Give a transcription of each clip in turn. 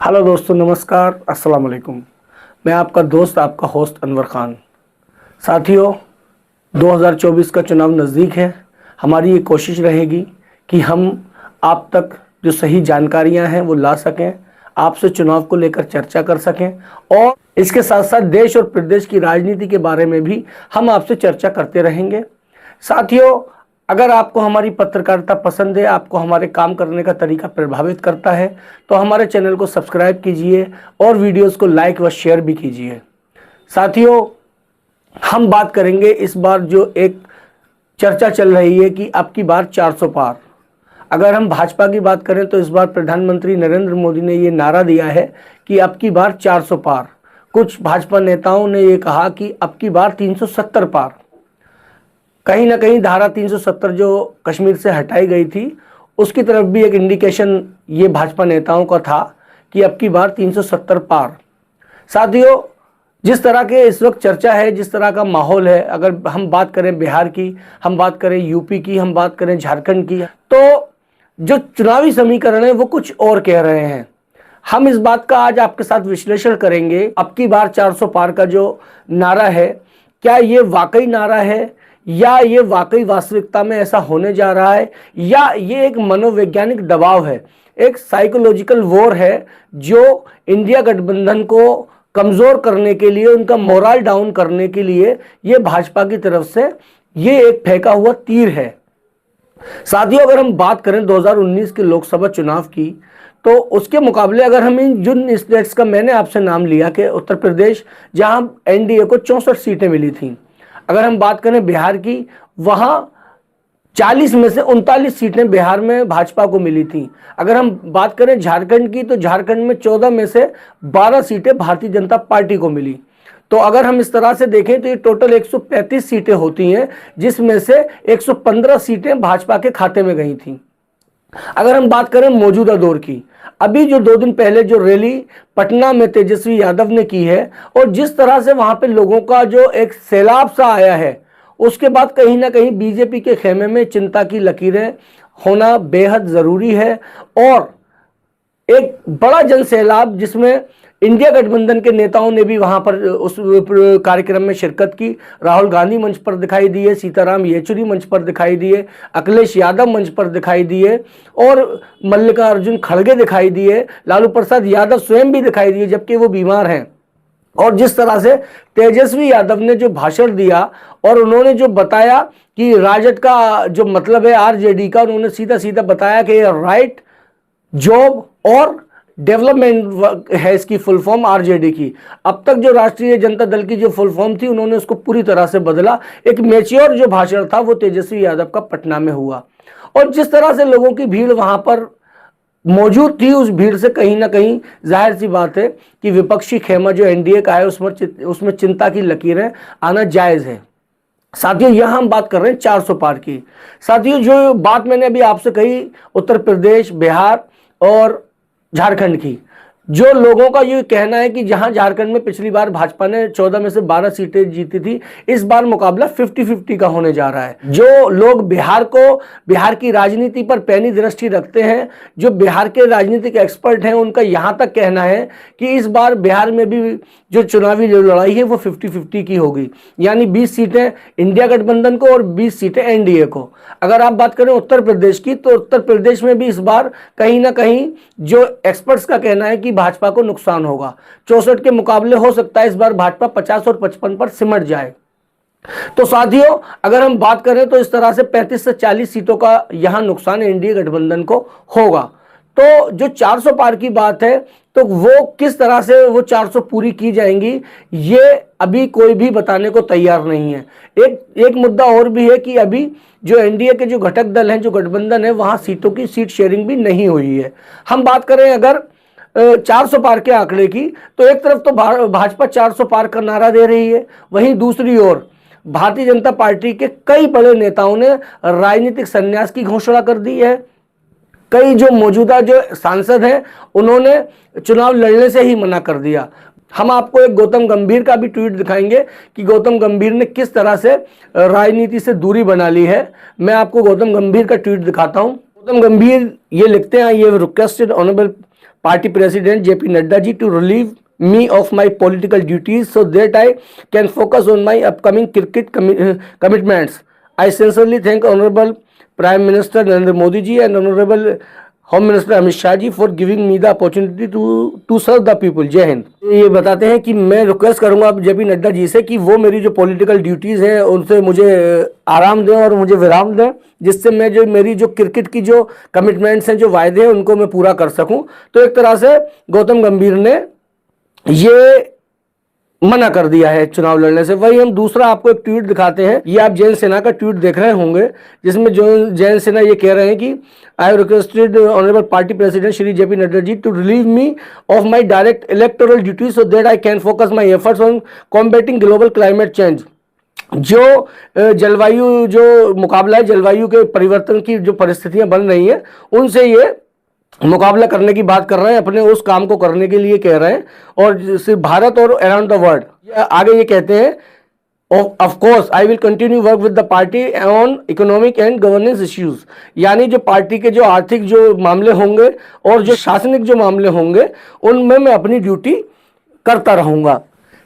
Hello दोस्तों, नमस्कार, अस्सलाम वालेकुम। मैं आपका दोस्त, आपका होस्ट अनवर ख़ान। साथियों, 2024 का चुनाव नज़दीक है। हमारी ये कोशिश रहेगी कि हम आप तक जो सही जानकारियां हैं वो ला सकें, आपसे चुनाव को लेकर चर्चा कर सकें और इसके साथ साथ देश और प्रदेश की राजनीति के बारे में भी हम आपसे चर्चा करते रहेंगे। साथियों, अगर आपको हमारी पत्रकारिता पसंद है, आपको हमारे काम करने का तरीका प्रभावित करता है, तो हमारे चैनल को सब्सक्राइब कीजिए और वीडियोस को लाइक व शेयर भी कीजिए। साथियों, हम बात करेंगे इस बार जो एक चर्चा चल रही है कि अब की बार 400 पार। अगर हम भाजपा की बात करें तो इस बार प्रधानमंत्री नरेंद्र मोदी ने ये नारा दिया है कि अब की बार 400 पार। कुछ भाजपा नेताओं ने ये कहा कि अब की बार 370 पार। कहीं ना कहीं धारा 370 जो कश्मीर से हटाई गई थी, उसकी तरफ भी एक इंडिकेशन ये भाजपा नेताओं का था कि अब की बार 370 पार। साथियों, जिस तरह के इस वक्त चर्चा है, जिस तरह का माहौल है, अगर हम बात करें बिहार की, हम बात करें यूपी की, हम बात करें झारखंड की, तो जो चुनावी समीकरण है वो कुछ और कह रहे हैं। हम इस बात का आज आपके साथ विश्लेषण करेंगे। अब की बार 400 पार का जो नारा है, क्या ये वाकई नारा है या ये वाकई वास्तविकता में ऐसा होने जा रहा है, या ये एक मनोवैज्ञानिक दबाव है, एक साइकोलॉजिकल वॉर है जो इंडिया गठबंधन को कमज़ोर करने के लिए, उनका मोरल डाउन करने के लिए ये भाजपा की तरफ से ये एक फेंका हुआ तीर है। साथियों, अगर हम बात करें 2019 के लोकसभा चुनाव की, तो उसके मुकाबले अगर हम इन जिन स्टेट्स का मैंने आपसे नाम लिया कि उत्तर प्रदेश, जहां एनडीए को 64 सीटें मिली थीं, अगर हम बात करें बिहार की, वहां 40 में से 39 सीटें बिहार में भाजपा को मिली थी। अगर हम बात करें झारखंड की, तो झारखंड में 14 में से 12 सीटें भारतीय जनता पार्टी को मिली। तो अगर हम इस तरह से देखें तो ये टोटल 135 सीटें होती हैं, जिसमें से 115 सीटें भाजपा के खाते में गई थी। अगर हम बात करें मौजूदा दौर की, अभी जो 2 दिन पहले जो रैली पटना में तेजस्वी यादव ने की है, और जिस तरह से वहां पे लोगों का जो एक सैलाब सा आया है, उसके बाद कहीं ना कहीं बीजेपी के खेमे में चिंता की लकीरें होना बेहद जरूरी है। और एक बड़ा जन सैलाब जिसमें इंडिया गठबंधन के नेताओं ने भी वहां पर उस कार्यक्रम में शिरकत की। राहुल गांधी मंच पर दिखाई दिए, सीताराम येचुरी मंच पर दिखाई दिए, अखिलेश यादव मंच पर दिखाई दिए, और मल्लिकार्जुन खड़गे दिखाई दिए, लालू प्रसाद यादव स्वयं भी दिखाई दिए, जबकि वो बीमार हैं। और जिस तरह से तेजस्वी यादव ने जो भाषण दिया और उन्होंने जो बताया कि राजद का जो मतलब है आरजेडी का, उन्होंने सीधा सीधा बताया कि राइट, जॉब और डेवलपमेंट है इसकी फुल फॉर्म आरजेडी की। अब तक जो राष्ट्रीय जनता दल की जो फुल फॉर्म थी, उन्होंने उसको पूरी तरह से बदला। एक मैच्योर जो भाषण था वो तेजस्वी यादव का पटना में हुआ। और जिस तरह से लोगों की भीड़ वहां पर मौजूद थी, उस भीड़ से कहीं ना कहीं जाहिर सी बात है कि विपक्षी खेमा जो एनडीए का है उसमें चिंता की लकीरें आना जायज है। साथियों, यहां हम बात कर रहे हैं 400 पार की। साथियों, जो बात मैंने अभी आपसे कही उत्तर प्रदेश, बिहार और झारखंड की, जो लोगों का ये कहना है कि जहां झारखंड में पिछली बार भाजपा ने 14 में से 12 सीटें जीती थी, इस बार मुकाबला 50-50 का होने जा रहा है। जो लोग बिहार की राजनीति पर पैनी दृष्टि रखते हैं, जो बिहार के राजनीतिक एक्सपर्ट हैं, उनका यहां तक कहना है कि इस बार बिहार में भी जो चुनावी लड़ाई है वो 50-50 की होगी, यानी 20 सीटें इंडिया गठबंधन को और 20 सीटें एनडीए को। अगर आप बात करें उत्तर प्रदेश की, तो उत्तर प्रदेश में भी इस बार कहीं ना कहीं जो एक्सपर्ट्स का कहना है कि भाजपा को नुकसान होगा। 64 के मुकाबले हो सकता है इस बार भाजपा 50 और 55 पर सिमट जाए। तो साथियों, अगर हम बात करें तो इस तरह से 35 से 40 सीटों का यहां नुकसान एनडीए गठबंधन को होगा। तो जो 400 पार की बात है, तो वो किस तरह से वो 400 पूरी की जाएंगी, ये अभी कोई भी बताने को तैयार नहीं है। एक मुद्दा और भी है कि अभी जो एनडीए के जो घटक दल हैं, जो गठबंधन है, वहां सीटों की सीट शेयरिंग भी नहीं हुई है। हम बात करें अगर 400 पार के आंकड़े की, तो एक तरफ तो भाजपा 400 पार का नारा दे रही है, वहीं दूसरी ओर भारतीय जनता पार्टी के कई बड़े नेताओं ने राजनीतिक संन्यास की घोषणा कर दी है। कई जो मौजूदा जो सांसद हैं, उन्होंने चुनाव लड़ने से ही मना कर दिया। हम आपको एक गौतम गंभीर का भी ट्वीट दिखाएंगे कि गौतम गंभीर ने किस तरह से राजनीति से दूरी बना ली है। मैं आपको गौतम गंभीर का ट्वीट दिखाता हूं। गौतम गंभीर ये लिखते हैं, ये requested honourable Party President JP Nadda ji to relieve me of my political duties so that I can focus on my upcoming cricket commitments. I sincerely thank Honorable Prime Minister Narendra Modi ji and Honorable home minister Amit Shah ji for giving me the opportunity to serve the people. जय हिंद। ये बताते हैं कि मैं request करूंगा JP Nadda जी से कि वो मेरी जो पॉलिटिकल ड्यूटीज़ हैं उनसे मुझे आराम दें और मुझे विराम दें, जिससे मैं जो मेरी जो क्रिकेट की जो कमिटमेंट्स हैं, जो वायदे हैं, उनको मैं पूरा कर सकूं। तो एक तरह से गौतम गंभीर ने ये मना कर दिया है चुनाव लड़ने से। वही हम दूसरा आपको एक ट्वीट दिखाते हैं। ये आप जयंत सिन्हा का ट्वीट देख रहे होंगे, जिसमें जो जयंत सिन्हा ये कह रहे हैं कि I have requested honourable party president Shri JP Nadda ji to relieve me of my direct electoral duty so that I can focus my efforts on combating global climate change. जो जलवायु जो मुकाबला है, जलवायु के परिवर्तन की जो परिस्थितियां बन रही हैं, उनसे ये मुकाबला करने की बात कर रहे हैं, अपने उस काम को करने के लिए कह रहे हैं, और सिर्फ भारत और अराउंड द वर्ल्ड। आगे ये कहते हैं of course I will continue work with the party on economic and governance issues, यानी जो पार्टी के जो आर्थिक जो मामले होंगे और जो शासनिक जो मामले होंगे उनमें मैं अपनी ड्यूटी करता रहूंगा।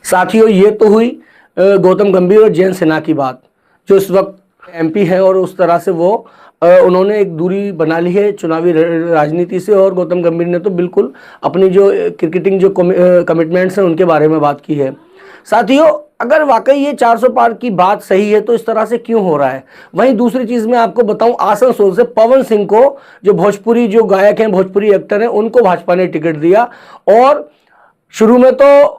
साथियों, ये तो हुई गौतम गंभीर और जयंत सिन्हा की बात, जो इस वक्त एमपी हैं और उस तरह से वो उन्होंने एक दूरी बना ली है चुनावी राजनीति से, और गौतम गंभीर ने तो बिल्कुल अपनी जो क्रिकेटिंग जो कमिटमेंट्स हैं उनके बारे में बात की है। साथियों, अगर वाकई ये 400 पार की बात सही है तो इस तरह से क्यों हो रहा है? वहीं दूसरी चीज़ मैं आपको बताऊं, आसनसोल से पवन सिंह को, जो भोजपुरी जो गायक हैं, भोजपुरी एक्टर हैं, उनको भाजपा ने टिकट दिया, और शुरू में तो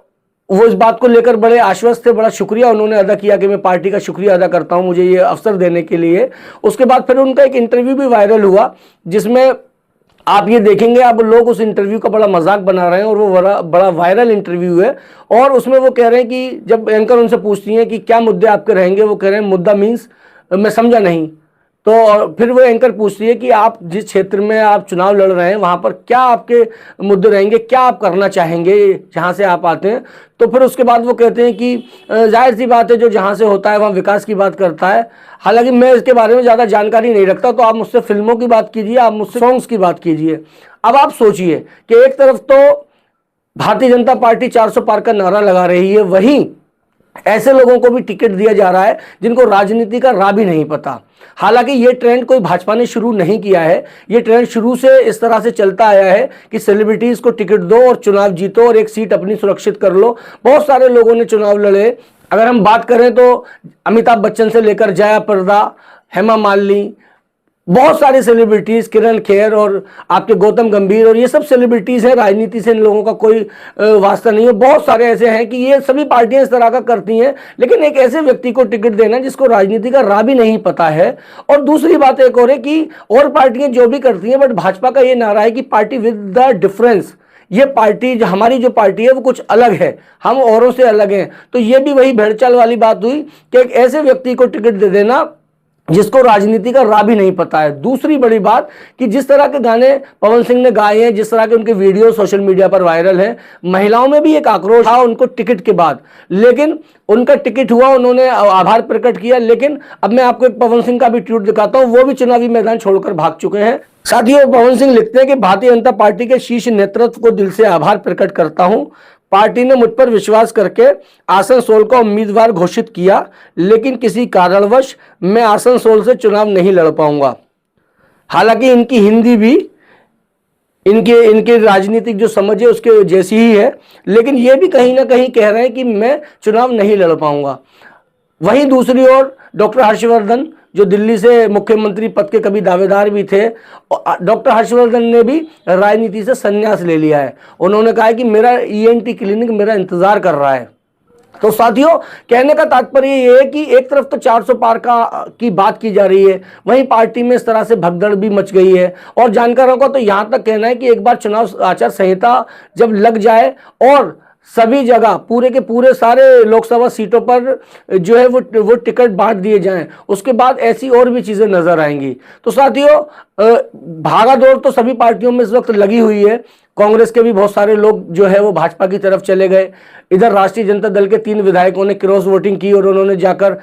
वो इस बात को लेकर बड़े आश्वस्त थे, बड़ा शुक्रिया उन्होंने अदा किया कि मैं पार्टी का शुक्रिया अदा करता हूं मुझे ये अवसर देने के लिए। उसके बाद फिर उनका एक इंटरव्यू भी वायरल हुआ, जिसमें आप ये देखेंगे, अब लोग उस इंटरव्यू का बड़ा मजाक बना रहे हैं, और वो बड़ा वायरल इंटरव्यू है। और उसमें वो कह रहे हैं कि जब एंकर उनसे पूछती हैं कि क्या मुद्दे आपके रहेंगे, वो कह रहे हैं मुद्दा मीन्स मैं समझा नहीं। तो फिर वो एंकर पूछती है कि आप जिस क्षेत्र में आप चुनाव लड़ रहे हैं वहाँ पर क्या आपके मुद्दे रहेंगे, क्या आप करना चाहेंगे जहाँ से आप आते हैं। तो फिर उसके बाद वो कहते हैं कि जाहिर सी बात है, जो जहाँ से होता है वहाँ विकास की बात करता है। हालांकि मैं इसके बारे में ज़्यादा जानकारी नहीं रखता, तो आप मुझसे फिल्मों की बात कीजिए, आप मुझसे सॉन्ग्स की बात कीजिए। अब आप सोचिए कि एक तरफ तो भारतीय जनता पार्टी 400 पार का नारा लगा रही है, वहीं ऐसे लोगों को भी टिकट दिया जा रहा है जिनको राजनीति का राह भी नहीं पता। हालांकि ये ट्रेंड कोई भाजपा ने शुरू नहीं किया है, ये ट्रेंड शुरू से इस तरह से चलता आया है कि सेलिब्रिटीज को टिकट दो और चुनाव जीतो और एक सीट अपनी सुरक्षित कर लो। बहुत सारे लोगों ने चुनाव लड़े। अगर हम बात करें तो अमिताभ बच्चन से लेकर जया प्रदा, हेमा मालिनी, बहुत सारे सेलिब्रिटीज, किरण खेर और आपके गौतम गंभीर, और ये सब सेलिब्रिटीज हैं। राजनीति से इन लोगों का कोई वास्ता नहीं है। बहुत सारे ऐसे हैं कि ये सभी पार्टियां इस तरह का करती हैं, लेकिन एक ऐसे व्यक्ति को टिकट देना जिसको राजनीति का राह भी नहीं पता है। और दूसरी बात एक और है कि और पार्टियां जो भी करती हैं, बट भाजपा का ये नारा है कि पार्टी विद द डिफरेंस, ये पार्टी जो हमारी जो पार्टी है वो कुछ अलग है, हम औरों से अलग हैं। तो ये भी वही भेड़चाल वाली बात हुई कि एक ऐसे व्यक्ति को टिकट दे देना जिसको राजनीति का राह भी नहीं पता है। दूसरी बड़ी बात कि जिस तरह के गाने पवन सिंह ने गाए हैं, जिस तरह के उनके वीडियो सोशल मीडिया पर वायरल हैं, महिलाओं में भी एक आक्रोश था उनको टिकट के बाद, लेकिन उनका टिकट हुआ, उन्होंने आभार प्रकट किया। लेकिन अब मैं आपको एक पवन सिंह का भी ट्वीट दिखाता हूं, वो भी चुनावी मैदान छोड़कर भाग चुके हैं। साथियों, पवन सिंह लिखते हैं कि भारतीय जनता पार्टी के शीर्ष नेतृत्व को दिल से आभार प्रकट करता हूं। पार्टी ने मुझ पर विश्वास करके आसनसोल का उम्मीदवार घोषित किया, लेकिन किसी कारणवश मैं आसनसोल से चुनाव नहीं लड़ पाऊंगा। हालांकि इनकी हिंदी भी इनके राजनीतिक जो समझ है उसके जैसी ही है, लेकिन ये भी कहीं ना कहीं कह रहे हैं कि मैं चुनाव नहीं लड़ पाऊंगा। वहीं दूसरी ओर डॉक्टर हर्षवर्धन, जो दिल्ली से मुख्यमंत्री पद के कभी दावेदार भी थे, डॉक्टर हर्षवर्धन ने भी राजनीति से संन्यास ले लिया है। उन्होंने कहा है कि मेरा ईएनटी क्लिनिक मेरा इंतजार कर रहा है। तो साथियों, कहने का तात्पर्य ये है कि एक तरफ तो 400 पार की बात की जा रही है, वहीं पार्टी में इस तरह से भगदड़ भी मच गई है। और जानकारों का तो यहां तक कहना है कि एक बार चुनाव आचार संहिता जब लग जाए और सभी जगह पूरे के पूरे सारे लोकसभा सीटों पर जो है वो टिकट बांट दिए जाएं, उसके बाद ऐसी और भी चीजें नजर आएंगी। तो साथियों, भागा दौड़ तो सभी पार्टियों में इस वक्त लगी हुई है। कांग्रेस के भी बहुत सारे लोग जो है वो भाजपा की तरफ चले गए। इधर राष्ट्रीय जनता दल के 3 विधायकों ने क्रॉस वोटिंग की और उन्होंने जाकर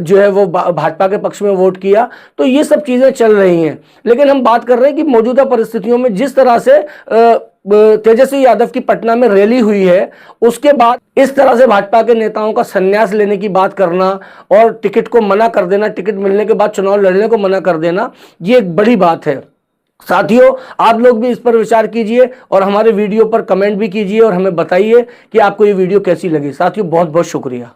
जो है वो भाजपा के पक्ष में वोट किया। तो ये सब चीजें चल रही हैं, लेकिन हम बात कर रहे हैं कि मौजूदा परिस्थितियों में जिस तरह से तेजस्वी यादव की पटना में रैली हुई है, उसके बाद इस तरह से भाजपा के नेताओं का संन्यास लेने की बात करना और टिकट को मना कर देना, टिकट मिलने के बाद चुनाव लड़ने को मना कर देना, ये एक बड़ी बात है। साथियों, आप लोग भी इस पर विचार कीजिए और हमारे वीडियो पर कमेंट भी कीजिए और हमें बताइए कि आपको ये वीडियो कैसी लगी। साथियों, बहुत बहुत शुक्रिया।